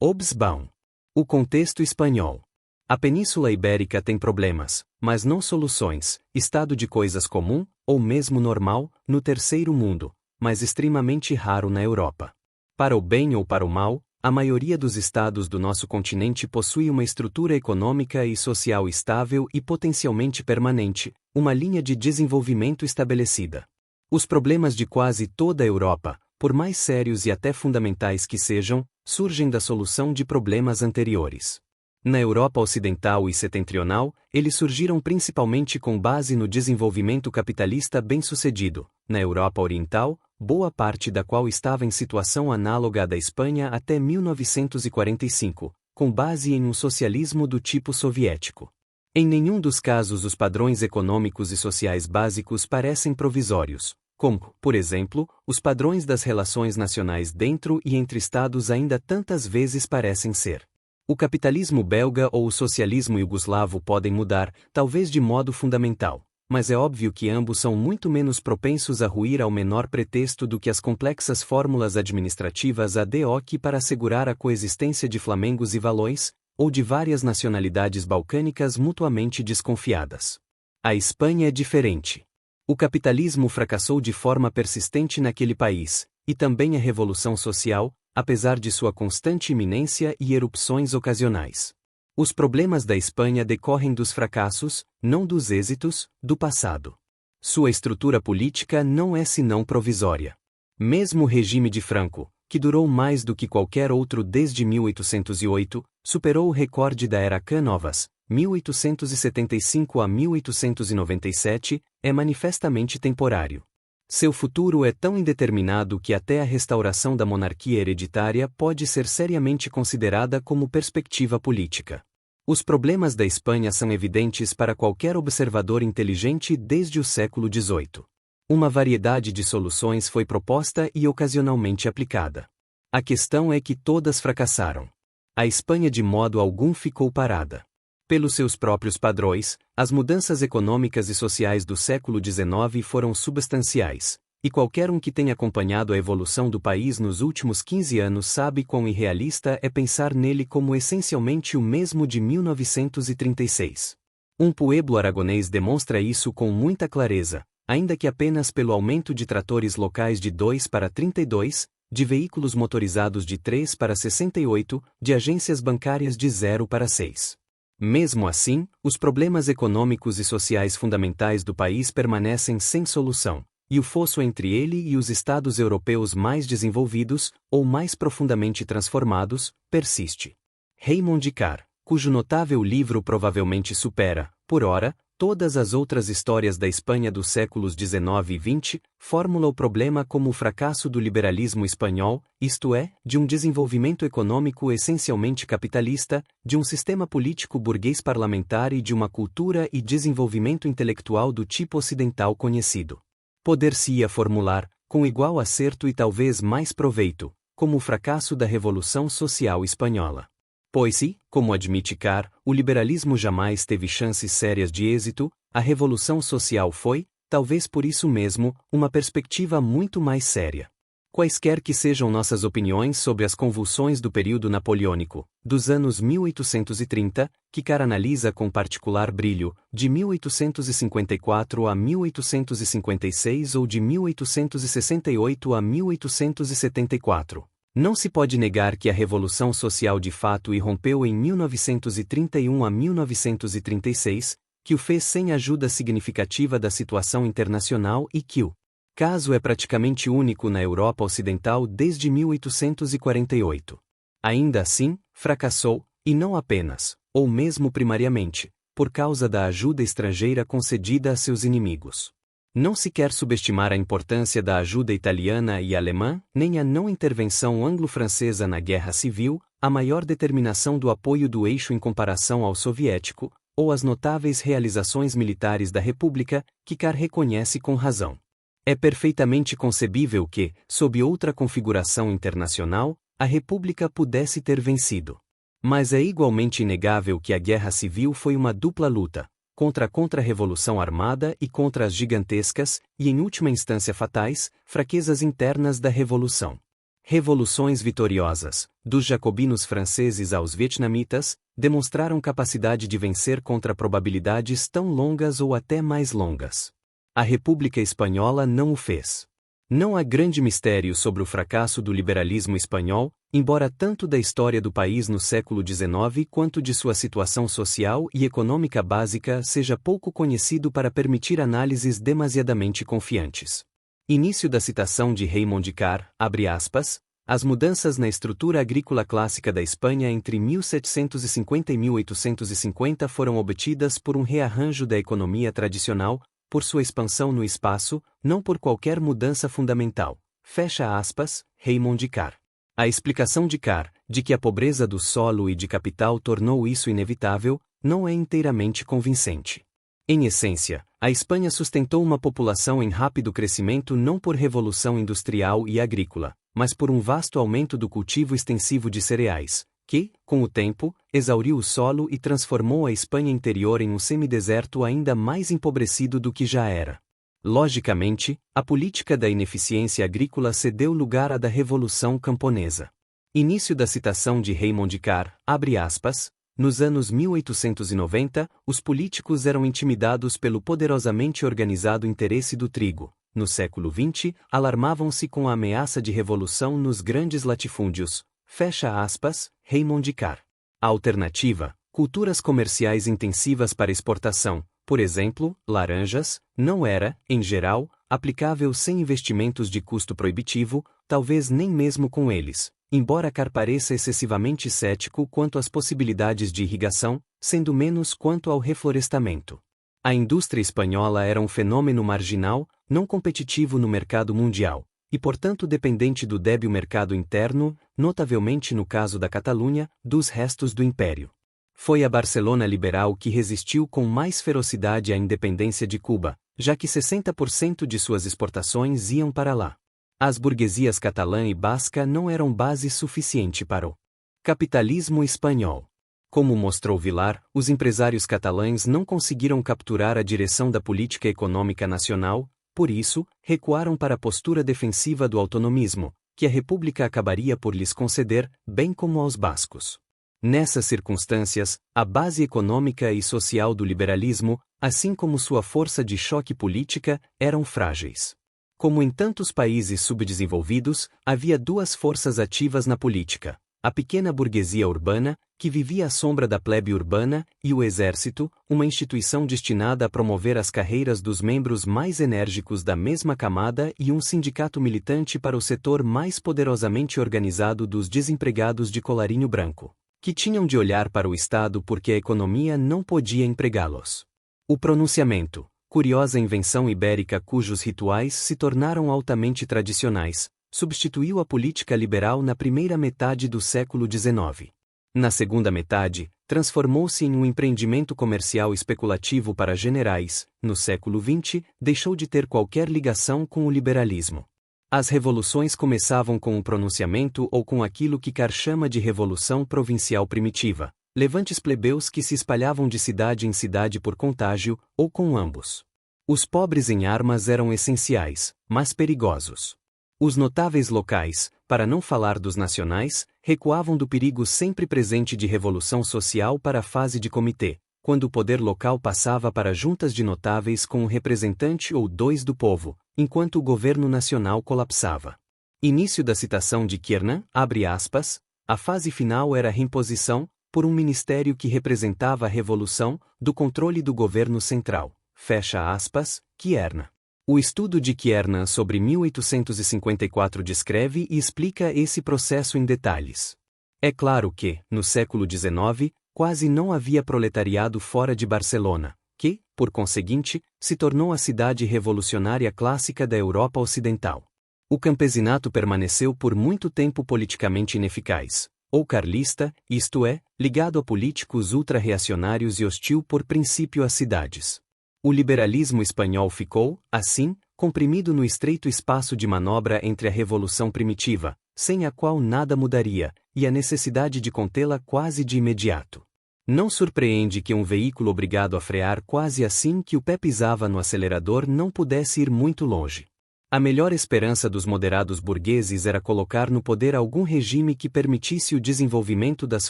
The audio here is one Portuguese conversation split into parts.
Hobsbawm. O contexto espanhol. A Península Ibérica tem problemas, mas não soluções, estado de coisas comum, ou mesmo normal, no terceiro mundo, mas extremamente raro na Europa. Para o bem ou para o mal, a maioria dos estados do nosso continente possui uma estrutura econômica e social estável e potencialmente permanente, uma linha de desenvolvimento estabelecida. Os problemas de quase toda a Europa, por mais sérios e até fundamentais que sejam, surgem da solução de problemas anteriores. Na Europa Ocidental e Setentrional, eles surgiram principalmente com base no desenvolvimento capitalista bem-sucedido. Na Europa Oriental, boa parte da qual estava em situação análoga à da Espanha até 1945, com base em um socialismo do tipo soviético. Em nenhum dos casos os padrões econômicos e sociais básicos parecem provisórios, como, por exemplo, os padrões das relações nacionais dentro e entre estados ainda tantas vezes parecem ser. O capitalismo belga ou o socialismo iugoslavo podem mudar, talvez de modo fundamental, mas é óbvio que ambos são muito menos propensos a ruir ao menor pretexto do que as complexas fórmulas administrativas ad hoc para assegurar a coexistência de flamengos e valões, ou de várias nacionalidades balcânicas mutuamente desconfiadas. A Espanha é diferente. O capitalismo fracassou de forma persistente naquele país, e também a revolução social, apesar de sua constante iminência e erupções ocasionais. Os problemas da Espanha decorrem dos fracassos, não dos êxitos, do passado. Sua estrutura política não é senão provisória. Mesmo o regime de Franco, que durou mais do que qualquer outro desde 1808, superou o recorde da era Cánovas, 1875 a 1897, é manifestamente temporário. Seu futuro é tão indeterminado que até a restauração da monarquia hereditária pode ser seriamente considerada como perspectiva política. Os problemas da Espanha são evidentes para qualquer observador inteligente desde o século XVIII. Uma variedade de soluções foi proposta e ocasionalmente aplicada. A questão é que todas fracassaram. A Espanha de modo algum ficou parada. Pelos seus próprios padrões, as mudanças econômicas e sociais do século XIX foram substanciais, e qualquer um que tenha acompanhado a evolução do país nos últimos 15 anos sabe quão irrealista é pensar nele como essencialmente o mesmo de 1936. Um pueblo aragonês demonstra isso com muita clareza, ainda que apenas pelo aumento de tratores locais de 2 para 32, de veículos motorizados de 3 para 68, de agências bancárias de 0 para 6. Mesmo assim, os problemas econômicos e sociais fundamentais do país permanecem sem solução, e o fosso entre ele e os estados europeus mais desenvolvidos, ou mais profundamente transformados, persiste. Raymond Carr, cujo notável livro provavelmente supera, por ora, todas as outras histórias da Espanha dos séculos XIX e XX, formula o problema como o fracasso do liberalismo espanhol, isto é, de um desenvolvimento econômico essencialmente capitalista, de um sistema político burguês parlamentar e de uma cultura e desenvolvimento intelectual do tipo ocidental conhecido. Poder-se-ia formular, com igual acerto e talvez mais proveito, como o fracasso da Revolução Social Espanhola. Pois se, como admite Carr, o liberalismo jamais teve chances sérias de êxito, a Revolução Social foi, talvez por isso mesmo, uma perspectiva muito mais séria. Quaisquer que sejam nossas opiniões sobre as convulsões do período napoleônico, dos anos 1830, que Carr analisa com particular brilho, de 1854 a 1856 ou de 1868 a 1874. Não se pode negar que a Revolução Social de fato irrompeu em 1931 a 1936, que o fez sem ajuda significativa da situação internacional e que o caso é praticamente único na Europa Ocidental desde 1848. Ainda assim, fracassou, e não apenas, ou mesmo primariamente, por causa da ajuda estrangeira concedida a seus inimigos. Não se quer subestimar a importância da ajuda italiana e alemã, nem a não intervenção anglo-francesa na Guerra Civil, a maior determinação do apoio do eixo em comparação ao soviético, ou as notáveis realizações militares da República, que Carr reconhece com razão. É perfeitamente concebível que, sob outra configuração internacional, a República pudesse ter vencido. Mas é igualmente inegável que a Guerra Civil foi uma dupla luta, contra a contra-revolução armada e contra as gigantescas, e em última instância fatais, fraquezas internas da Revolução. Revoluções vitoriosas, dos jacobinos franceses aos vietnamitas, demonstraram capacidade de vencer contra probabilidades tão longas ou até mais longas. A República Espanhola não o fez. Não há grande mistério sobre o fracasso do liberalismo espanhol, embora tanto da história do país no século XIX quanto de sua situação social e econômica básica seja pouco conhecido para permitir análises demasiadamente confiantes. Início da citação de Raymond Carr, abre aspas, as mudanças na estrutura agrícola clássica da Espanha entre 1750 e 1850 foram obtidas por um rearranjo da economia tradicional, por sua expansão no espaço, não por qualquer mudança fundamental. Fecha aspas, Raymond Carr. A explicação de Carr, de que a pobreza do solo e de capital tornou isso inevitável, não é inteiramente convincente. Em essência, a Espanha sustentou uma população em rápido crescimento não por revolução industrial e agrícola, mas por um vasto aumento do cultivo extensivo de cereais, que, com o tempo, exauriu o solo e transformou a Espanha interior em um semideserto ainda mais empobrecido do que já era. Logicamente, a política da ineficiência agrícola cedeu lugar à da revolução camponesa. Início da citação de Raymond Carr, abre aspas, nos anos 1890, os políticos eram intimidados pelo poderosamente organizado interesse do trigo. No século XX, alarmavam-se com a ameaça de revolução nos grandes latifúndios. Fecha aspas, Raymond Carr. A alternativa, culturas comerciais intensivas para exportação, por exemplo, laranjas, não era, em geral, aplicável sem investimentos de custo proibitivo, talvez nem mesmo com eles. Embora Carr pareça excessivamente cético quanto às possibilidades de irrigação, sendo menos quanto ao reflorestamento. A indústria espanhola era um fenômeno marginal, não competitivo no mercado mundial, e portanto dependente do débil mercado interno, notavelmente no caso da Catalunha, dos restos do império. Foi a Barcelona liberal que resistiu com mais ferocidade à independência de Cuba, já que 60% de suas exportações iam para lá. As burguesias catalã e basca não eram base suficiente para o capitalismo espanhol. Como mostrou Vilar, os empresários catalães não conseguiram capturar a direção da política econômica nacional, por isso, recuaram para a postura defensiva do autonomismo, que a República acabaria por lhes conceder, bem como aos bascos. Nessas circunstâncias, a base econômica e social do liberalismo, assim como sua força de choque política, eram frágeis. Como em tantos países subdesenvolvidos, havia duas forças ativas na política: a pequena burguesia urbana, que vivia à sombra da plebe urbana, e o exército, uma instituição destinada a promover as carreiras dos membros mais enérgicos da mesma camada e um sindicato militante para o setor mais poderosamente organizado dos desempregados de colarinho branco, que tinham de olhar para o Estado porque a economia não podia empregá-los. O pronunciamento, curiosa invenção ibérica cujos rituais se tornaram altamente tradicionais, substituiu a política liberal na primeira metade do século XIX. Na segunda metade, transformou-se em um empreendimento comercial especulativo para generais. No século XX, deixou de ter qualquer ligação com o liberalismo. As revoluções começavam com um pronunciamento ou com aquilo que Carr chama de revolução provincial primitiva, levantes plebeus que se espalhavam de cidade em cidade por contágio, ou com ambos. Os pobres em armas eram essenciais, mas perigosos. Os notáveis locais, para não falar dos nacionais, recuavam do perigo sempre presente de revolução social para a fase de comitê, quando o poder local passava para juntas de notáveis com um representante ou dois do povo, enquanto o governo nacional colapsava. Início da citação de Kiernan, abre aspas, a fase final era a reimposição, por um ministério que representava a revolução, do controle do governo central. Fecha aspas, Kiernan. O estudo de Kiernan sobre 1854 descreve e explica esse processo em detalhes. É claro que, no século XIX, quase não havia proletariado fora de Barcelona, que, por conseguinte, se tornou a cidade revolucionária clássica da Europa Ocidental. O campesinato permaneceu por muito tempo politicamente ineficaz, ou carlista, isto é, ligado a políticos ultra-reacionários e hostil por princípio às cidades. O liberalismo espanhol ficou, assim, comprimido no estreito espaço de manobra entre a Revolução Primitiva, sem a qual nada mudaria, e a necessidade de contê-la quase de imediato. Não surpreende que um veículo obrigado a frear quase assim que o pé pisava no acelerador não pudesse ir muito longe. A melhor esperança dos moderados burgueses era colocar no poder algum regime que permitisse o desenvolvimento das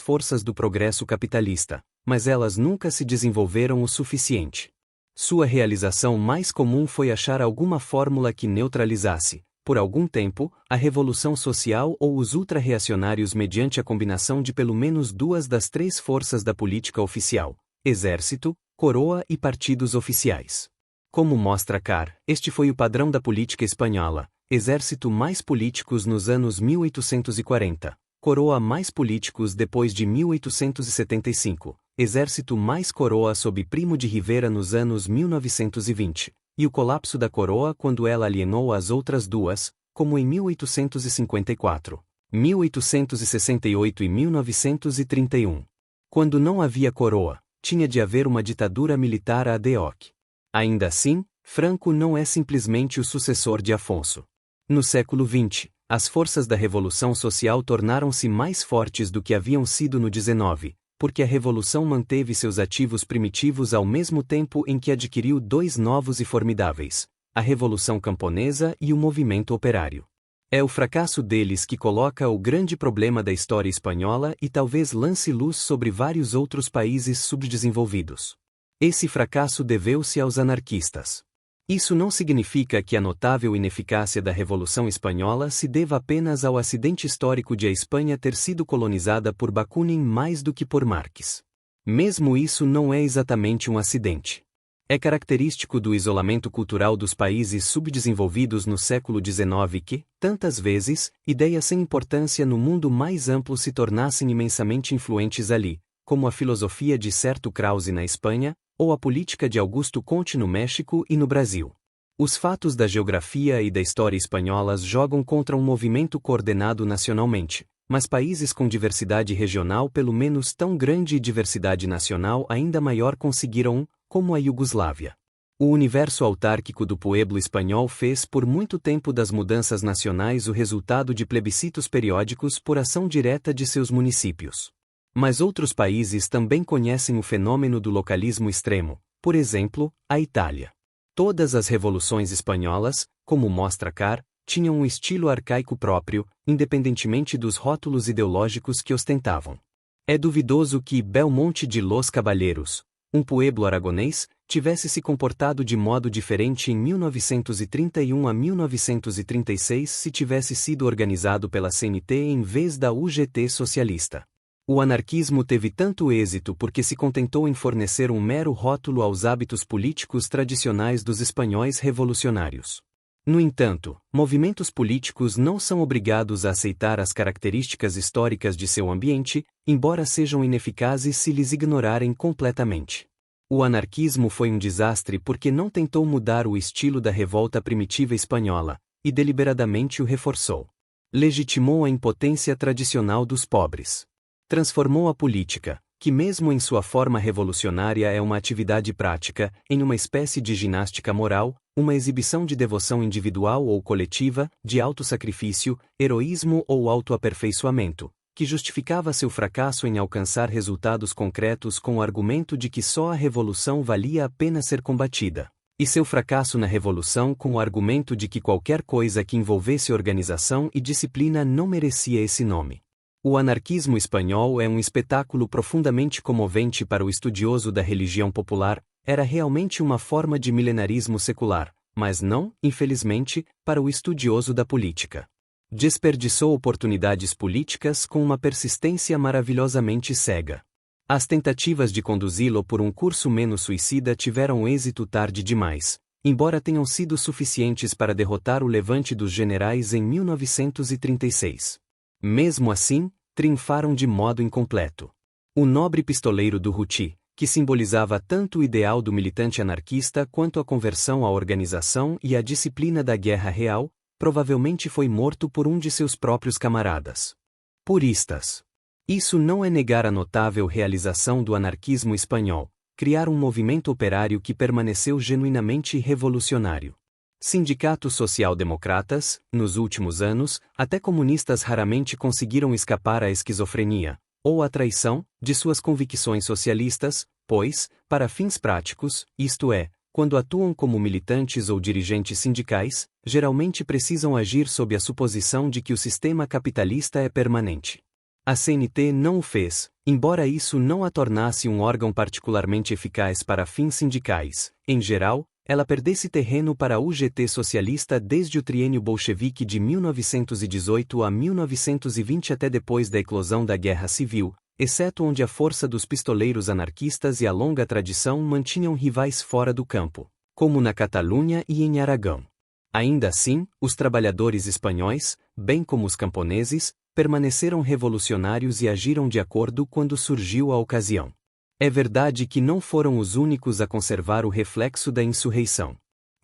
forças do progresso capitalista, mas elas nunca se desenvolveram o suficiente. Sua realização mais comum foi achar alguma fórmula que neutralizasse, por algum tempo, a revolução social ou os ultra-reacionários mediante a combinação de pelo menos duas das três forças da política oficial: exército, coroa e partidos oficiais. Como mostra Carr, este foi o padrão da política espanhola: exército mais políticos nos anos 1840, coroa mais políticos depois de 1875, exército mais coroa sob Primo de Rivera nos anos 1920, e o colapso da coroa quando ela alienou as outras duas, como em 1854, 1868 e 1931. Quando não havia coroa, tinha de haver uma ditadura militar ad hoc. Ainda assim, Franco não é simplesmente o sucessor de Afonso. No século XX, as forças da Revolução Social tornaram-se mais fortes do que haviam sido no XIX, porque a Revolução manteve seus ativos primitivos ao mesmo tempo em que adquiriu dois novos e formidáveis: a Revolução Camponesa e o Movimento Operário. É o fracasso deles que coloca o grande problema da história espanhola e talvez lance luz sobre vários outros países subdesenvolvidos. Esse fracasso deveu-se aos anarquistas. Isso não significa que a notável ineficácia da Revolução Espanhola se deva apenas ao acidente histórico de a Espanha ter sido colonizada por Bakunin mais do que por Marx. Mesmo isso não é exatamente um acidente. É característico do isolamento cultural dos países subdesenvolvidos no século XIX que, tantas vezes, ideias sem importância no mundo mais amplo se tornassem imensamente influentes ali, como a filosofia de Certo Krause na Espanha, ou a política de Augusto Conte no México e no Brasil. Os fatos da geografia e da história espanholas jogam contra um movimento coordenado nacionalmente, mas países com diversidade regional pelo menos tão grande e diversidade nacional ainda maior conseguiram, como a Iugoslávia. O universo autárquico do pueblo espanhol fez por muito tempo das mudanças nacionais o resultado de plebiscitos periódicos por ação direta de seus municípios. Mas outros países também conhecem o fenômeno do localismo extremo, por exemplo, a Itália. Todas as revoluções espanholas, como mostra Carr, tinham um estilo arcaico próprio, independentemente dos rótulos ideológicos que ostentavam. É duvidoso que Belmonte de Los Caballeros, um pueblo aragonês, tivesse se comportado de modo diferente em 1931 a 1936 se tivesse sido organizado pela CNT em vez da UGT socialista. O anarquismo teve tanto êxito porque se contentou em fornecer um mero rótulo aos hábitos políticos tradicionais dos espanhóis revolucionários. No entanto, movimentos políticos não são obrigados a aceitar as características históricas de seu ambiente, embora sejam ineficazes se lhes ignorarem completamente. O anarquismo foi um desastre porque não tentou mudar o estilo da revolta primitiva espanhola, e deliberadamente o reforçou. Legitimou a impotência tradicional dos pobres. Transformou a política, que mesmo em sua forma revolucionária é uma atividade prática, em uma espécie de ginástica moral, uma exibição de devoção individual ou coletiva, de autossacrifício, heroísmo ou autoaperfeiçoamento, que justificava seu fracasso em alcançar resultados concretos com o argumento de que só a revolução valia a pena ser combatida, e seu fracasso na revolução com o argumento de que qualquer coisa que envolvesse organização e disciplina não merecia esse nome. O anarquismo espanhol é um espetáculo profundamente comovente para o estudioso da religião popular, era realmente uma forma de milenarismo secular, mas não, infelizmente, para o estudioso da política. Desperdiçou oportunidades políticas com uma persistência maravilhosamente cega. As tentativas de conduzi-lo por um curso menos suicida tiveram êxito tarde demais, embora tenham sido suficientes para derrotar o levante dos generais em 1936. Mesmo assim, triunfaram de modo incompleto. O nobre pistoleiro do Ruti, que simbolizava tanto o ideal do militante anarquista quanto a conversão à organização e à disciplina da guerra real, provavelmente foi morto por um de seus próprios camaradas. Puristas. Isso não é negar a notável realização do anarquismo espanhol, criar um movimento operário que permaneceu genuinamente revolucionário. Sindicatos social-democratas, nos últimos anos, até comunistas raramente conseguiram escapar à esquizofrenia, ou à traição, de suas convicções socialistas, pois, para fins práticos, isto é, quando atuam como militantes ou dirigentes sindicais, geralmente precisam agir sob a suposição de que o sistema capitalista é permanente. A CNT não o fez, embora isso não a tornasse um órgão particularmente eficaz para fins sindicais. Em geral, ela perdesse terreno para a UGT socialista desde o triênio bolchevique de 1918 a 1920 até depois da eclosão da Guerra Civil, exceto onde a força dos pistoleiros anarquistas e a longa tradição mantinham rivais fora do campo, como na Catalunha e em Aragão. Ainda assim, os trabalhadores espanhóis, bem como os camponeses, permaneceram revolucionários e agiram de acordo quando surgiu a ocasião. É verdade que não foram os únicos a conservar o reflexo da insurreição.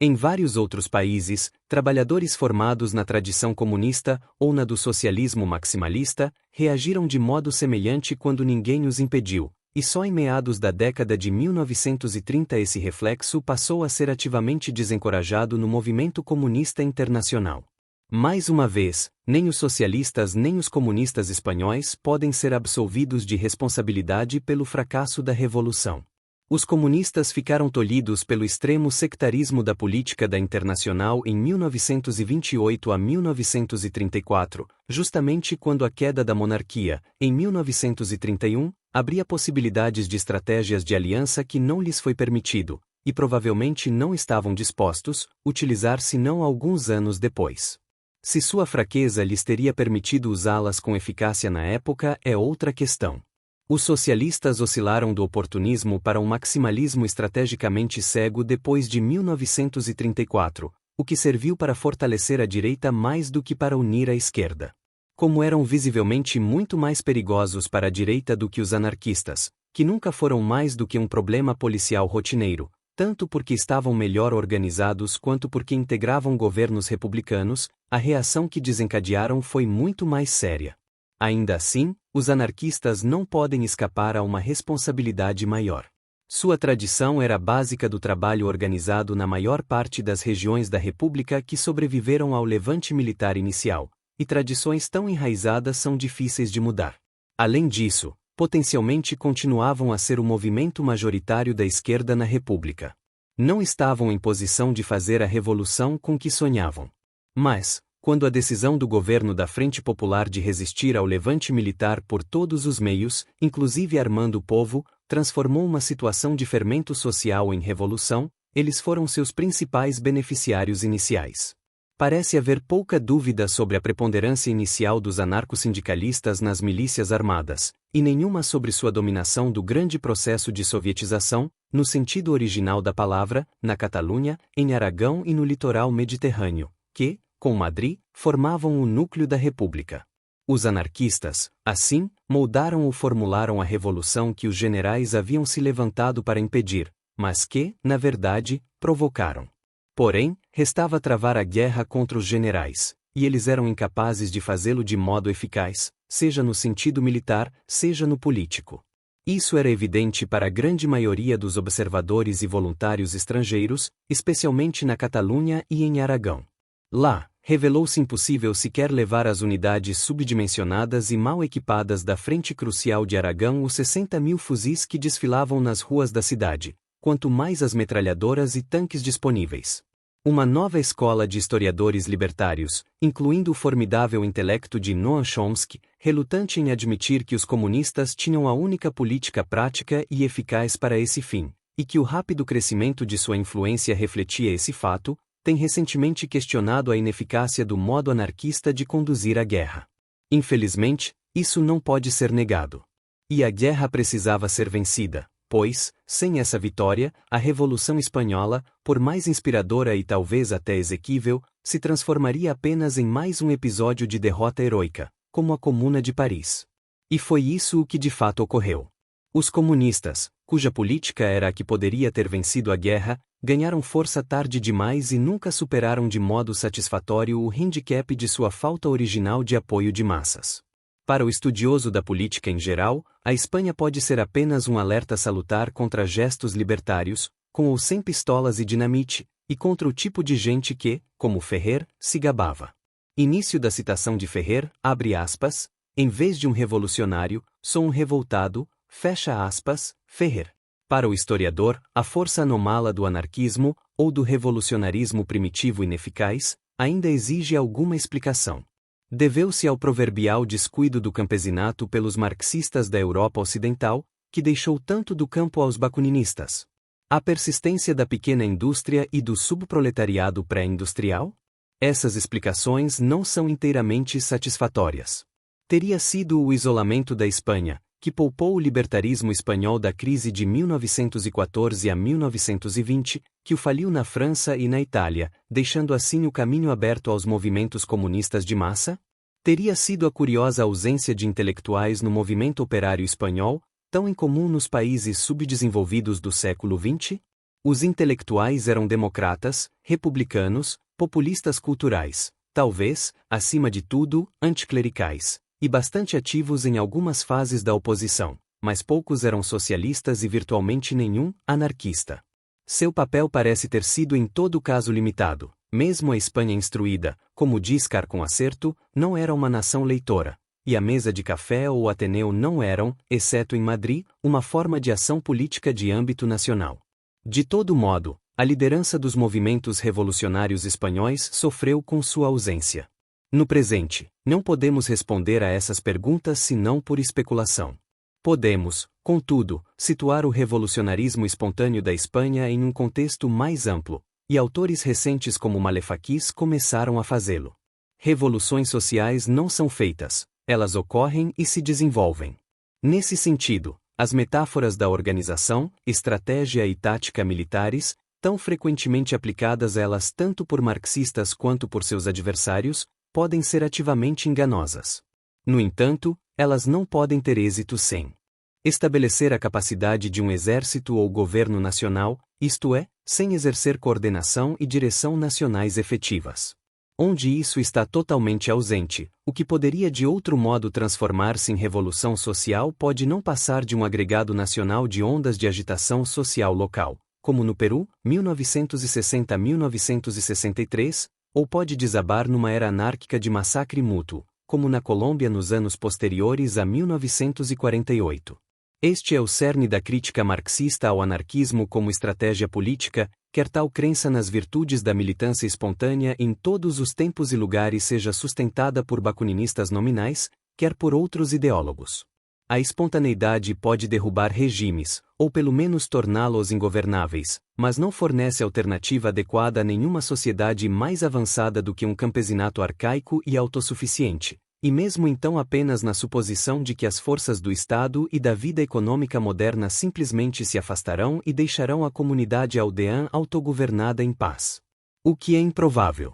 Em vários outros países, trabalhadores formados na tradição comunista ou na do socialismo maximalista reagiram de modo semelhante quando ninguém os impediu, e só em meados da década de 1930 esse reflexo passou a ser ativamente desencorajado no movimento comunista internacional. Mais uma vez, nem os socialistas nem os comunistas espanhóis podem ser absolvidos de responsabilidade pelo fracasso da revolução. Os comunistas ficaram tolhidos pelo extremo sectarismo da política da Internacional em 1928 a 1934, justamente quando a queda da monarquia, em 1931, abria possibilidades de estratégias de aliança que não lhes foi permitido, e provavelmente não estavam dispostos, utilizar senão alguns anos depois. Se sua fraqueza lhes teria permitido usá-las com eficácia na época é outra questão. Os socialistas oscilaram do oportunismo para um maximalismo estrategicamente cego depois de 1934, o que serviu para fortalecer a direita mais do que para unir a esquerda. Como eram visivelmente muito mais perigosos para a direita do que os anarquistas, que nunca foram mais do que um problema policial rotineiro, tanto porque estavam melhor organizados quanto porque integravam governos republicanos, a reação que desencadearam foi muito mais séria. Ainda assim, os anarquistas não podem escapar a uma responsabilidade maior. Sua tradição era básica do trabalho organizado na maior parte das regiões da República que sobreviveram ao levante militar inicial, e tradições tão enraizadas são difíceis de mudar. Além disso, potencialmente continuavam a ser o movimento majoritário da esquerda na República. Não estavam em posição de fazer a revolução com que sonhavam. Mas, quando a decisão do governo da Frente Popular de resistir ao levante militar por todos os meios, inclusive armando o povo, transformou uma situação de fermento social em revolução, eles foram seus principais beneficiários iniciais. Parece haver pouca dúvida sobre a preponderância inicial dos anarcossindicalistas nas milícias armadas, e nenhuma sobre sua dominação do grande processo de sovietização, no sentido original da palavra, na Catalunha, em Aragão e no litoral mediterrâneo, que, com Madrid, formavam o núcleo da República. Os anarquistas, assim, moldaram ou formularam a revolução que os generais haviam se levantado para impedir, mas que, na verdade, provocaram. Porém, restava travar a guerra contra os generais, e eles eram incapazes de fazê-lo de modo eficaz, seja no sentido militar, seja no político. Isso era evidente para a grande maioria dos observadores e voluntários estrangeiros, especialmente na Catalunha e em Aragão. Lá, revelou-se impossível sequer levar as unidades subdimensionadas e mal equipadas da Frente Crucial de Aragão os 60.000 fuzis que desfilavam nas ruas da cidade, quanto mais as metralhadoras e tanques disponíveis. Uma nova escola de historiadores libertários, incluindo o formidável intelecto de Noam Chomsky, relutante em admitir que os comunistas tinham a única política prática e eficaz para esse fim, e que o rápido crescimento de sua influência refletia esse fato, tem recentemente questionado a ineficácia do modo anarquista de conduzir a guerra. Infelizmente, isso não pode ser negado. E a guerra precisava ser vencida, pois, sem essa vitória, a Revolução Espanhola, por mais inspiradora e talvez até exequível, se transformaria apenas em mais um episódio de derrota heroica, como a Comuna de Paris. E foi isso o que de fato ocorreu. Os comunistas, cuja política era a que poderia ter vencido a guerra, ganharam força tarde demais e nunca superaram de modo satisfatório o handicap de sua falta original de apoio de massas. Para o estudioso da política em geral, a Espanha pode ser apenas um alerta salutar contra gestos libertários, com ou sem pistolas e dinamite, e contra o tipo de gente que, como Ferrer, se gabava. Início da citação de Ferrer, abre aspas, em vez de um revolucionário, sou um revoltado, fecha aspas, Ferrer. Para o historiador, a força anômala do anarquismo, ou do revolucionarismo primitivo ineficaz, ainda exige alguma explicação. Deveu-se ao proverbial descuido do campesinato pelos marxistas da Europa Ocidental, que deixou tanto do campo aos bakuninistas. A persistência da pequena indústria e do subproletariado pré-industrial? Essas explicações não são inteiramente satisfatórias. Teria sido o isolamento da Espanha, que poupou o libertarismo espanhol da crise de 1914 a 1920, que o faliu na França e na Itália, deixando assim o caminho aberto aos movimentos comunistas de massa? Teria sido a curiosa ausência de intelectuais no movimento operário espanhol, tão incomum nos países subdesenvolvidos do século XX? Os intelectuais eram democratas, republicanos, populistas culturais, talvez, acima de tudo, anticlericais, e bastante ativos em algumas fases da oposição, mas poucos eram socialistas e virtualmente nenhum anarquista. Seu papel parece ter sido em todo caso limitado. Mesmo a Espanha instruída, como diz Carr com acerto, não era uma nação leitora, e a mesa de café ou o Ateneu não eram, exceto em Madrid, uma forma de ação política de âmbito nacional. De todo modo, a liderança dos movimentos revolucionários espanhóis sofreu com sua ausência. No presente, não podemos responder a essas perguntas senão por especulação. Podemos, contudo, situar o revolucionarismo espontâneo da Espanha em um contexto mais amplo, e autores recentes como Malefaquís começaram a fazê-lo. Revoluções sociais não são feitas, elas ocorrem e se desenvolvem. Nesse sentido, as metáforas da organização, estratégia e tática militares, tão frequentemente aplicadas elas tanto por marxistas quanto por seus adversários, podem ser ativamente enganosas. No entanto, elas não podem ter êxito sem estabelecer a capacidade de um exército ou governo nacional, isto é, sem exercer coordenação e direção nacionais efetivas. Onde isso está totalmente ausente, o que poderia de outro modo transformar-se em revolução social pode não passar de um agregado nacional de ondas de agitação social local, como no Peru, 1960-1963, ou pode desabar numa era anárquica de massacre mútuo, como na Colômbia nos anos posteriores a 1948. Este é o cerne da crítica marxista ao anarquismo como estratégia política, quer tal crença nas virtudes da militância espontânea em todos os tempos e lugares seja sustentada por bakuninistas nominais, quer por outros ideólogos. A espontaneidade pode derrubar regimes, ou pelo menos torná-los ingovernáveis, mas não fornece alternativa adequada a nenhuma sociedade mais avançada do que um campesinato arcaico e autossuficiente, e mesmo então apenas na suposição de que as forças do Estado e da vida econômica moderna simplesmente se afastarão e deixarão a comunidade aldeã autogovernada em paz. O que é improvável.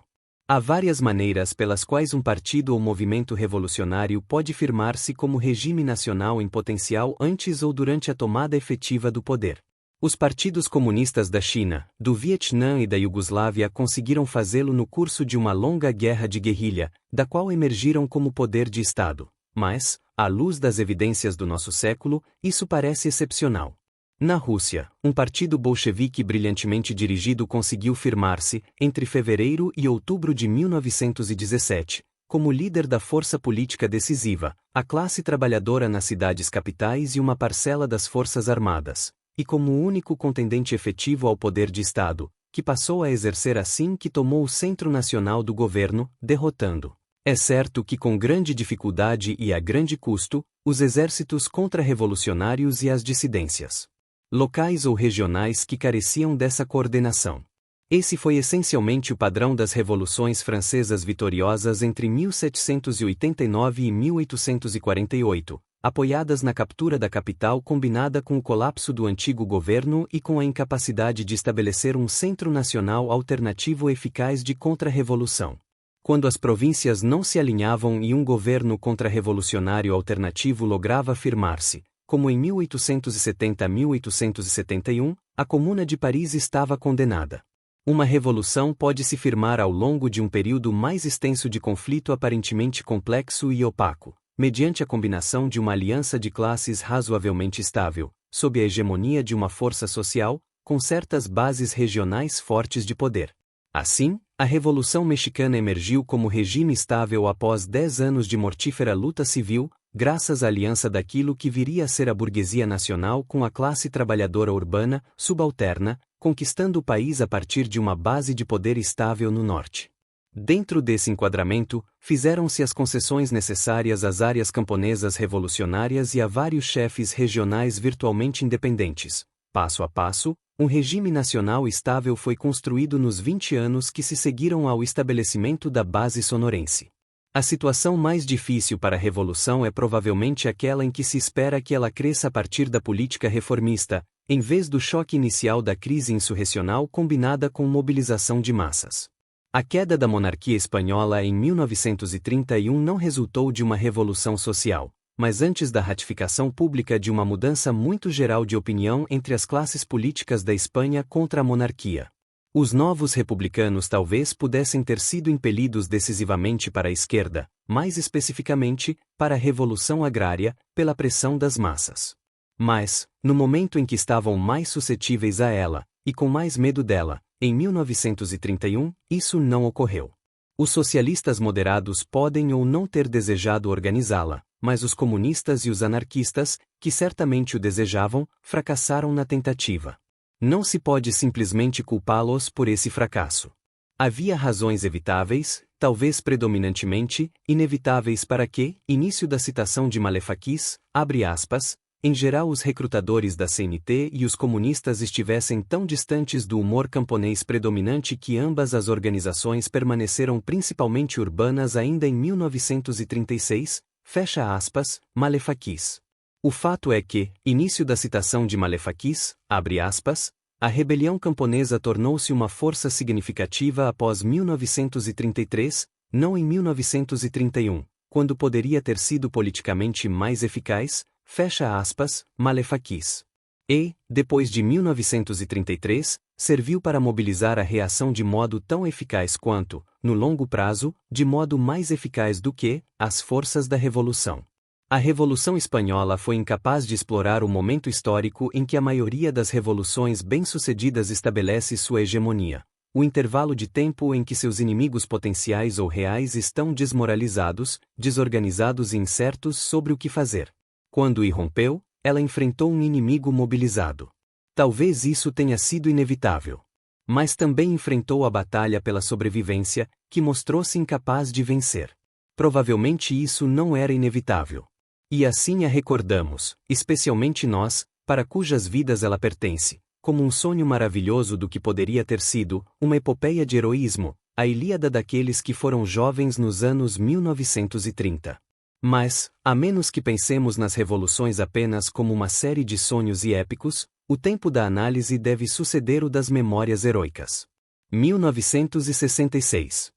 Há várias maneiras pelas quais um partido ou movimento revolucionário pode firmar-se como regime nacional em potencial antes ou durante a tomada efetiva do poder. Os partidos comunistas da China, do Vietnã e da Iugoslávia conseguiram fazê-lo no curso de uma longa guerra de guerrilha, da qual emergiram como poder de Estado. Mas, à luz das evidências do nosso século, isso parece excepcional. Na Rússia, um partido bolchevique brilhantemente dirigido conseguiu firmar-se, entre fevereiro e outubro de 1917, como líder da força política decisiva, a classe trabalhadora nas cidades capitais e uma parcela das forças armadas, e como o único contendente efetivo ao poder de Estado, que passou a exercer assim que tomou o centro nacional do governo, derrotando. É certo que com grande dificuldade e a grande custo, os exércitos contra-revolucionários e as dissidências locais ou regionais que careciam dessa coordenação. Esse foi essencialmente o padrão das revoluções francesas vitoriosas entre 1789 e 1848, apoiadas na captura da capital combinada com o colapso do antigo governo e com a incapacidade de estabelecer um centro nacional alternativo eficaz de contra-revolução. Quando as províncias não se alinhavam e um governo contra-revolucionário alternativo lograva firmar-se, como em 1870-1871, a Comuna de Paris estava condenada. Uma revolução pode se firmar ao longo de um período mais extenso de conflito aparentemente complexo e opaco, mediante a combinação de uma aliança de classes razoavelmente estável, sob a hegemonia de uma força social, com certas bases regionais fortes de poder. Assim, a Revolução Mexicana emergiu como regime estável após 10 anos de mortífera luta civil, graças à aliança daquilo que viria a ser a burguesia nacional com a classe trabalhadora urbana, subalterna, conquistando o país a partir de uma base de poder estável no norte. Dentro desse enquadramento, fizeram-se as concessões necessárias às áreas camponesas revolucionárias e a vários chefes regionais virtualmente independentes. Passo a passo, um regime nacional estável foi construído nos 20 anos que se seguiram ao estabelecimento da base sonorense. A situação mais difícil para a revolução é provavelmente aquela em que se espera que ela cresça a partir da política reformista, em vez do choque inicial da crise insurrecional combinada com mobilização de massas. A queda da monarquia espanhola em 1931 não resultou de uma revolução social, mas antes da ratificação pública de uma mudança muito geral de opinião entre as classes políticas da Espanha contra a monarquia. Os novos republicanos talvez pudessem ter sido impelidos decisivamente para a esquerda, mais especificamente, para a revolução agrária, pela pressão das massas. Mas, no momento em que estavam mais suscetíveis a ela, e com mais medo dela, em 1931, isso não ocorreu. Os socialistas moderados podem ou não ter desejado organizá-la, mas os comunistas e os anarquistas, que certamente o desejavam, fracassaram na tentativa. Não se pode simplesmente culpá-los por esse fracasso. Havia razões evitáveis, talvez predominantemente, inevitáveis para que, início da citação de Malefaquis, abre aspas, em geral os recrutadores da CNT e os comunistas estivessem tão distantes do humor camponês predominante que ambas as organizações permaneceram principalmente urbanas ainda em 1936, fecha aspas, Malefaquis. O fato é que, início da citação de Malefaquis, abre aspas, a rebelião camponesa tornou-se uma força significativa após 1933, não em 1931, quando poderia ter sido politicamente mais eficaz, fecha aspas, Malefaquis. E, depois de 1933, serviu para mobilizar a reação de modo tão eficaz quanto, no longo prazo, de modo mais eficaz do que, as forças da Revolução. A Revolução Espanhola foi incapaz de explorar o momento histórico em que a maioria das revoluções bem-sucedidas estabelece sua hegemonia, o intervalo de tempo em que seus inimigos potenciais ou reais estão desmoralizados, desorganizados e incertos sobre o que fazer. Quando irrompeu, ela enfrentou um inimigo mobilizado. Talvez isso tenha sido inevitável. Mas também enfrentou a batalha pela sobrevivência, que mostrou-se incapaz de vencer. Provavelmente isso não era inevitável. E assim a recordamos, especialmente nós, para cujas vidas ela pertence, como um sonho maravilhoso do que poderia ter sido, uma epopeia de heroísmo, a Ilíada daqueles que foram jovens nos anos 1930. Mas, a menos que pensemos nas revoluções apenas como uma série de sonhos e épicos, o tempo da análise deve suceder o das memórias heroicas. 1966